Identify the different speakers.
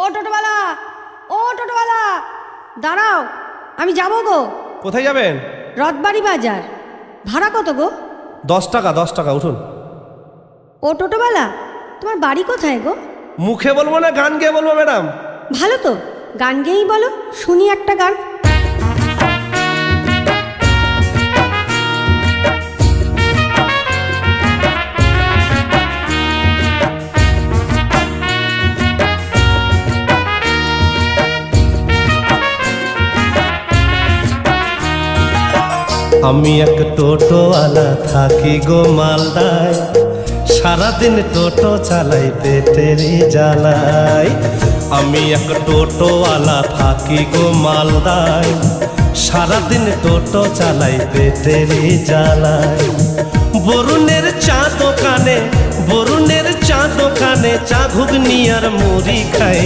Speaker 1: ও টোটোওয়ালা, ও টোটোওয়ালা, দাঁড়াও, আমি যাবো গো।
Speaker 2: কোথায় যাবেন?
Speaker 1: রথবাড়ি বাজার। ভাড়া কত গো?
Speaker 2: 10 টাকা, 10 টাকা, উঠুন।
Speaker 1: ও টোটোওয়ালা, তোমার বাড়ি কোথায় গো?
Speaker 2: মুখে বলবো না গান গেয়ে বলবো ম্যাডাম?
Speaker 1: ভালো তো, গান গেয়েই বলো, শুনি একটা গান।
Speaker 2: আমি এক টোটোওয়ালা থাকি গো মালদায়, সারাদিন টোটো চালাই পেটেরই জ্বালাই। আমি এক টোটোওয়ালা থাকি গো মালদায়, সারাদিন টোটো চালাই পেটেরই জ্বালাই। বরুণের চা দোকানে, বরুণের চা দোকানে চা ঘুগনি আর মুড়ি খাই।